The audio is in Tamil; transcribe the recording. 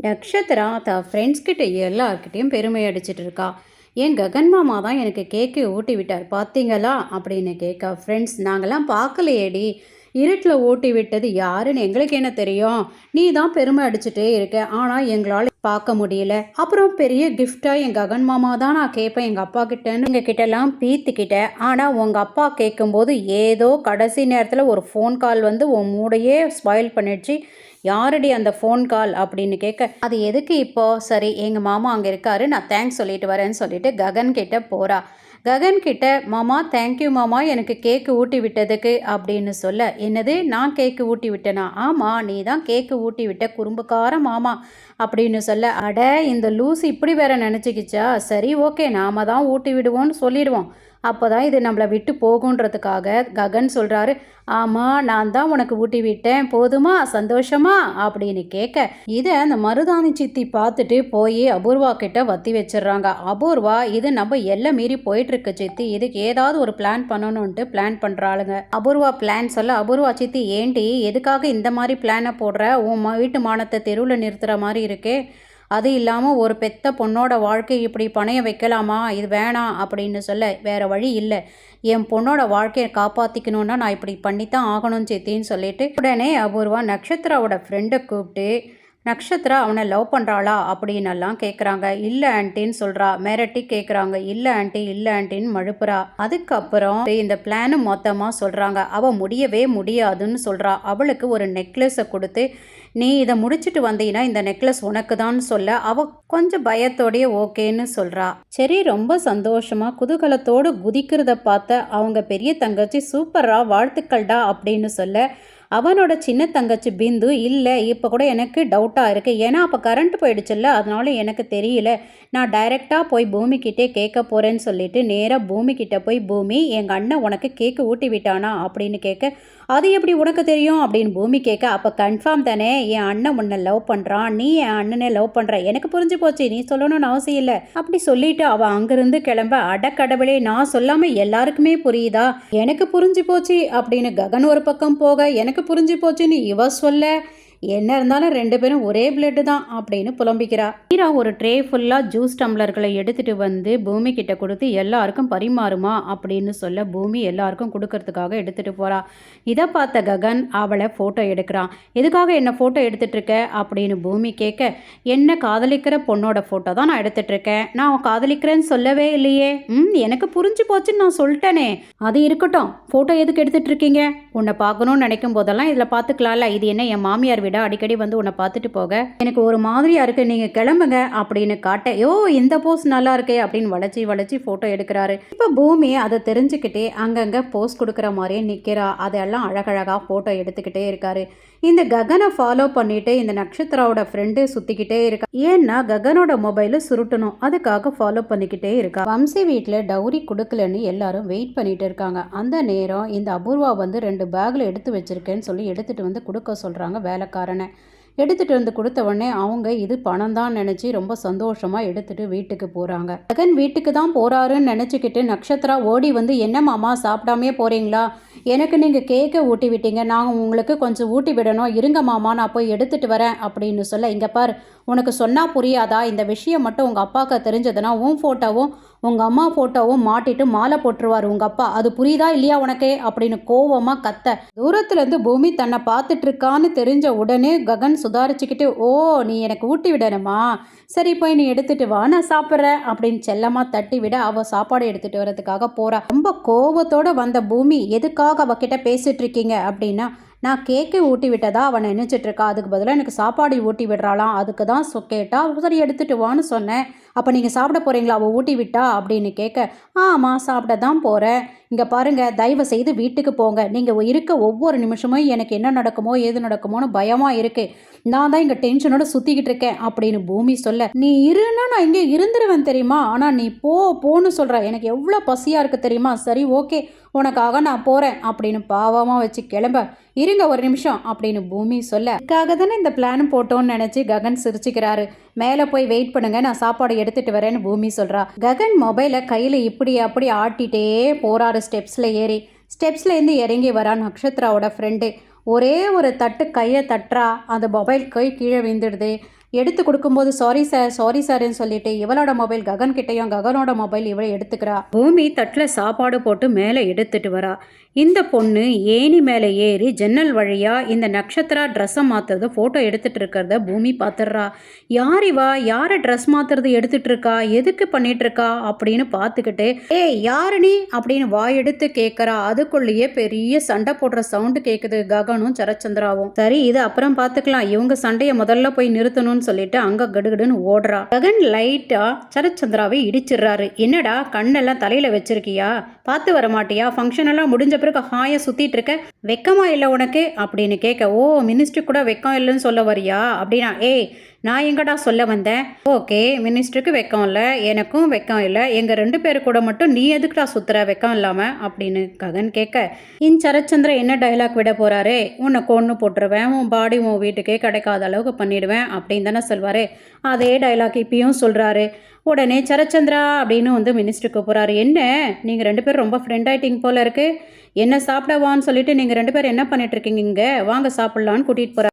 நக்ஷத்ரா ஃப்ரெண்ட்ஸ் கிட்ட எல்லார்கிட்டயும் பெருமை அடிச்சிட்டு இருக்கா. என் ககன் மாமா தான் எனக்கு கேக்கு ஊட்டி விட்டார் பார்த்தீங்களா அப்படின்னு கேட்க, ஃப்ரெண்ட்ஸ் நாங்கள்லாம் பார்க்கலையேடி, இருட்டில் ஊட்டி விட்டது யாருன்னு எங்களுக்கு என்ன தெரியும், நீ தான் பெருமை அடிச்சுட்டே இருக்க, ஆனால் எங்களால் பார்க்க முடியல. அப்புறம் பெரிய கிஃப்டாக என் ககன் மாமா தான் நான் கேட்பேன் எங்கள் அப்பா கிட்டேன்னு எங்கள் கிட்டலாம் பீத்துக்கிட்டேன். ஆனால் உங்கள் அப்பா கேட்கும்போது ஏதோ கடைசி நேரத்தில் ஒரு ஃபோன் கால் வந்து உன் மூடையே ஸ்பாயில் பண்ணிடுச்சு. யாரடி அந்த ஃபோன் கால் அப்படின்னு கேட்க, அது எதுக்கு இப்போ, சரி எங்கள் மாமா அங்கே இருக்காரு, நான் தேங்க்ஸ் சொல்லிட்டு வரேன்னு சொல்லிட்டு ககன் கிட்ட போகிறா. ககன் கிட்ட, மாமா தேங்க்யூ மாமா எனக்கு கேக்கு ஊட்டி விட்டதுக்கு அப்படின்னு சொல்ல, என்னது நான் கேக்கு ஊட்டி விட்டேனா, ஆமாம் நீ தான் கேக்கு ஊட்டி விட்ட குறும்புக்கார மாமா அப்படின்னு சொல்ல, அட இந்த லூஸ் இப்படி வேற நினச்சிக்கிச்சா, சரி ஓகே நாம தான் ஊட்டி விடுவோன்னு சொல்லிடுவோம், அப்போ தான் இது நம்மளை விட்டு போகுன்றதுக்காக ககன் சொல்கிறாரு, ஆமாம் நான் தான் உனக்கு ஊட்டி விட்டேன் போதுமா சந்தோஷமா அப்படின்னு கேட்க, இதை அந்த மருதாணி சித்தி பார்த்துட்டு போய் அபூர்வா கிட்ட வத்தி வச்சிடுறாங்க. அபூர்வா, இது நம்ம எல்லை மீறி போயிட்டுருக்கு சித்தி, இதுக்கு ஏதாவது ஒரு பிளான் பண்ணணுன்ட்டு பிளான் பண்ணுறாளுங்க. அபூர்வா பிளான் சொல்ல, அபூர்வா சித்தி ஏண்டி எதுக்காக இந்த மாதிரி பிளானை போடுற, உன் வீட்டு மானத்தை தெருவில் நிறுத்துகிற மாதிரி இருக்கே, அது இல்லாமல் ஒரு பெத்த பொண்ணோட வாழ்க்கை இப்படி பணைய வைக்கலாமா, இது வேணாம் அப்படின்னு சொல்ல, வேறு வழி இல்லை, என் பொண்ணோட வாழ்க்கையை காப்பாற்றிக்கணுன்னா நான் இப்படி பண்ணித்தான் ஆகணும் சித்தின்னு சொல்லிட்டு உடனே அபூர்வா நக்ஷத்ராவோட ஃப்ரெண்டை கூப்பிட்டு, நக்ஷத்ரா அவனை லவ் பண்ணுறாளா அப்படின்னெல்லாம் கேட்குறாங்க. இல்லை ஆண்டின்னு சொல்கிறா. மிரட்டி கேட்குறாங்க. இல்லை ஆண்டி இல்லை ஆண்டின்னு மழுப்புறா. அதுக்கப்புறம் இந்த பிளானு மொத்தமாக சொல்கிறாங்க. அவள் முடியவே முடியாதுன்னு சொல்கிறா. அவளுக்கு ஒரு நெக்லஸை கொடுத்து, நீ இதை முடிச்சுட்டு வந்தீங்கன்னா இந்த நெக்லஸ் உனக்கு தான் சொல்ல, அவள் கொஞ்சம் பயத்தோடைய ஓகேன்னு சொல்கிறா. சரி ரொம்ப சந்தோஷமாக குதூகலத்தோடு குதிக்கிறத பார்த்த அவங்க பெரிய தங்கச்சி, சூப்பரா வாழ்த்துக்கள்டா அப்படின்னு சொல்ல, அவனோட சின்ன தங்கச்சி பிந்து, இல்லை இப்போ கூட எனக்கு டவுட்டாக இருக்குது, ஏன்னா அப்போ கரண்ட் போயிடுச்சுல்ல, அதனால எனக்கு தெரியல, நான் டைரெக்டாக போய் பூமிக்கிட்டே கேட்க போகிறேன்னு சொல்லிட்டு நேராக பூமிக்கிட்ட போய், பூமி எங்கள் அண்ணன் உனக்கு கேக்கு ஊட்டி விட்டானா அப்படின்னு கேட்க, அது எப்படி உனக்கு தெரியும் அப்படின்னு பூமி கேட்க, அப்போ கன்ஃபார்ம் தானே என் அண்ணன் உன்னை லவ் பண்ணுறான், நீ என் அண்ணனை லவ் பண்ணுற, எனக்கு புரிஞ்சு போச்சு, நீ சொல்லணும்னு அவசியம் இல்லை அப்படி சொல்லிட்டு அவள் அங்கேருந்து கிளம்ப, அடக்கடவுளே நான் சொல்லாமல் எல்லாருக்குமே புரியுதா, எனக்கு புரிஞ்சு போச்சு அப்படின்னு ககன் ஒரு பக்கம் போக, எனக்கு புரிஞ்சு போச்சுன்னு இவ சொல்ல, என்ன இருந்தாலும் ரெண்டு பேரும் ஒரே பிளட்டு தான் அப்படின்னு புலம்பிக்கிறா. மீரா ஒரு ட்ரே ஃபுல்லாக ஜூஸ் டம்ளர்களை எடுத்துகிட்டு வந்து பூமி கிட்ட கொடுத்து எல்லாருக்கும் பரிமாறுமா அப்படின்னு சொல்ல, பூமி எல்லாருக்கும் கொடுக்கறதுக்காக எடுத்துகிட்டு போகிறா. இதை பார்த்த ககன் அவளை ஃபோட்டோ எடுக்கிறான். எதுக்காக என்ன ஃபோட்டோ எடுத்துகிட்ருக்க அப்படின்னு பூமி கேட்க, என்ன காதலிக்கிற பொண்ணோட ஃபோட்டோ தான் நான் எடுத்துகிட்ருக்கேன், நான் காதலிக்கிறேன்னு சொல்லவே இல்லையே, எனக்கு புரிஞ்சு போச்சுன்னு நான் சொல்லிட்டேனே, அது இருக்கட்டும் ஃபோட்டோ எதுக்கு எடுத்துகிட்ருக்கீங்க, உன்னை பார்க்கணும்னு நினைக்கும் போதெல்லாம் இதில் பார்த்துக்கலாம்ல, இது என்ன என் மாமியார் விட அடிக்கடி வந்து உன்னை பார்த்துட்டு போக எனக்கு ஒரு மாதிரியா இருக்கு, நீங்க கிளம்புங்க அப்படின்னு காட்ட, யோ இந்த போஸ் நல்லா இருக்கே அப்படின்னு வளைச்சி வளைச்சி போட்டோ எடுக்கிறாரு. இப்ப பூமி அதை தெரிஞ்சுக்கிட்டே அங்கங்க போஸ் கொடுக்குற மாதிரியே நிக்கிறா. அதெல்லாம் அழகழகா போட்டோ எடுத்துக்கிட்டே இருக்காரு. இந்த ககனை ஃபாலோ பண்ணிட்டு இந்த நட்சத்திராவோட ஃப்ரெண்டு சுத்திக்கிட்டே இருக்கா. ஏன்னா ககனோட மொபைல சுருட்டணும், அதுக்காக ஃபாலோ பண்ணிக்கிட்டே இருக்கா. வம்சி வீட்டில் டவுரி கொடுக்கலன்னு எல்லாரும் வெயிட் பண்ணிட்டு இருக்காங்க. அந்த நேரம் இந்த அபூர்வா வந்து 2 பேக்ல எடுத்து வச்சிருக்கேன்னு சொல்லி எடுத்துட்டு வந்து கொடுக்க சொல்றாங்க வேலைக்காரனை. எடுத்துகிட்டு வந்து கொடுத்த உடனே அவங்க இது பணம் தான் நினச்சி ரொம்ப சந்தோஷமாக எடுத்துகிட்டு வீட்டுக்கு போகிறாங்க. ஜெகன் வீட்டுக்கு தான் போகிறாருன்னு நினச்சிக்கிட்டு நக்ஷத்ரா ஓடி வந்து, என்ன மாமா சாப்பிடாமே போகிறீங்களா, எனக்கு நீங்கள் கேக்கை ஊட்டி விட்டீங்க, நான் உங்களுக்கு கொஞ்சம் ஊட்டி விடணும், இருங்க மாமா நான் போய் எடுத்துகிட்டு வரேன் அப்படின்னு சொல்ல, இங்கே பார் உனக்கு சொன்னால் புரியாதா, இந்த விஷயம் மட்டும் உங்கள் அப்பாவுக்கு தெரிஞ்சதுன்னா உன் ஃபோட்டோவும் உங்கள் அம்மா ஃபோட்டோவும் மாட்டிட்டு மாலை போட்டுருவார் உங்கள் அப்பா, அது புரியுதா இல்லையா உனக்கே அப்படின்னு கோவமாக கத்த, தூரத்துலேருந்து பூமி தன்னை பார்த்துட்ருக்கான்னு தெரிஞ்ச உடனே ககன் சுதாரிச்சுக்கிட்டு, ஓ நீ எனக்கு ஊட்டி விடணுமா, சரி போய் நீ எடுத்துகிட்டு வா நான் சாப்பிட்றேன் அப்படின்னு செல்லமாக தட்டி விட அவள் சாப்பாடு எடுத்துகிட்டு வரதுக்காக போகிறா. ரொம்ப கோவத்தோடு வந்த பூமி, எதுக்காக அவகிட்ட பேசிகிட்டு இருக்கீங்க அப்படின்னா, நான் கேக்கு ஊட்டி விட்டதா அவனை நினச்சிட்ருக்கா, அதுக்கு பதிலாக எனக்கு சாப்பாடு ஊட்டி விடுறாளாம், அதுக்கு தான் கேட்டா சரி எடுத்துகிட்டு வான்னு சொன்னேன், அப்போ நீங்கள் சாப்பிட போகிறீங்களா அவள் ஊட்டி விட்டா அப்படின்னு கேட்க, ஆமாம் சாப்பிட தான் போகிறேன், இங்கே பாருங்கள் தயவு செய்து வீட்டுக்கு போங்க, நீங்கள் இருக்க ஒவ்வொரு நிமிஷமும் எனக்கு என்ன நடக்குமோ ஏது நடக்குமோன்னு பயமாக இருக்குது, நான் தான் இங்கே டென்ஷனோட சுற்றிக்கிட்டு இருக்கேன் அப்படின்னு பூமி சொல்ல, நீ இருன்னா நான் இங்கே இருந்துருவேன் தெரியுமா, ஆனால் நீ போன்னு சொல்கிற, எனக்கு எவ்வளோ பசியாக இருக்குது தெரியுமா, சரி ஓகே உனக்காக நான் போகிறேன் அப்படின்னு பாவமாக வச்சு கிளம்ப, இருங்க ஒரு நிமிஷம் அப்படின்னு பூமி சொல்ல, இதுக்காக தானே இந்த பிளான் போட்டோன்னு நினச்சி ககன் சிரிச்சுக்கிறாரு. மேலே போய் வெயிட் பண்ணுங்க நான் சாப்பாடு எடுத்துகிட்டு வரேன்னு பூமி சொல்கிறா. ககன் மொபைலை கையில் இப்படி அப்படி ஆட்டிகிட்டே போகிறாரு. ஸ்டெப்ஸ்லேருந்து இறங்கி வரா நக்ஷத்ராவோட ஃப்ரெண்டு. ஒரே ஒரு தட்டு கையை தட்டுறா, அந்த மொபைல் கை கீழே விழுந்துடுது. எடுத்து கொடுக்கும்போது சாரி சார்ன்னு சொல்லிட்டு இவளோட மொபைல் ககன் கிட்டையும் ககனோட மொபைல் இவளை எடுத்துக்கிறா. பூமி தட்டில் சாப்பாடு போட்டு மேலே எடுத்துட்டு வரா. இந்த பொண்ணு ஏணி மேலே ஏறி ஜன்னல் வழியா இந்த நட்சத்திரா ட்ரெஸ்ஸை மாத்துறத ஃபோட்டோ எடுத்துட்டு இருக்கிறத பூமி பார்த்துடுறா. யார் இவா, யாரை ட்ரெஸ் மாத்துறது எடுத்துட்டு இருக்கா, எதுக்கு பண்ணிட்டு இருக்கா அப்படின்னு பார்த்துக்கிட்டு ஏய் யாரு நீ அப்படின்னு வாயெடுத்து கேட்குறா. அதுக்குள்ளேயே பெரிய சண்டை போடுற சவுண்டு கேட்குது. ககனும் சரச்சந்திராவும் சரி இது அப்புறம் பார்த்துக்கலாம், இவங்க சண்டையை முதல்ல போய் நிறுத்தணும்னு சொல்லிட்டு அங்கே கடுகடுன்னு ஓடுறா. ககன் லைட்டா சரச்சந்திராவை இடிச்சிடுறாரு. என்னடா கண்ணெல்லாம் தலையில வச்சிருக்கியா, பார்த்து வர மாட்டியா, ஃபங்க்ஷன் எல்லாம் முடிஞ்ச பிறகு ஹாயா சுத்திட்டு இருக்க, வெக்கமா இல்லை உனக்கு அப்படின்னு கேட்க, ஓ மினிஸ்டர் கூட வெக்கம் இல்லைன்னு சொல்ல வரியா அப்படின்னா, ஏய் நான் எங்கடா சொல்ல வந்தேன், ஓகே மினிஸ்டருக்கு வெக்கம் இல்லை, எனக்கும் வெக்கம் இல்லை, எங்கள் 2 பேரு கூட மட்டும் நீ எதுக்குடா சுத்துற வெக்கம் இல்லாமல் அப்படின்னு ககன் கேட்க, சரச்சந்திர என்ன டைலாக் விட போறாரு, உன்னை கொன்று போட்டுருவேன், உன் பாடி உன் வீட்டுக்கே கிடைக்காத அளவுக்கு பண்ணிடுவேன் அப்படின்னு தானே சொல்வார். அதே டைலாக் இப்பயும் சொல்கிறாரு. உடனே சரச்சந்திரா அப்படின்னு மினிஸ்டருக்கு போகிறாரு. என்ன நீங்கள் 2 பேரும் ரொம்ப ஃப்ரெண்ட் ஆகிட்டிங்க போல இருக்கு, என்ன சாப்பிடவான்னு சொல்லிட்டு நீங்கள் 2 பேரும் என்ன பண்ணிட்டு இருக்கீங்க, இங்கே வாங்க சாப்பிட்லான்னு கூட்டிகிட்டு போகிறார்.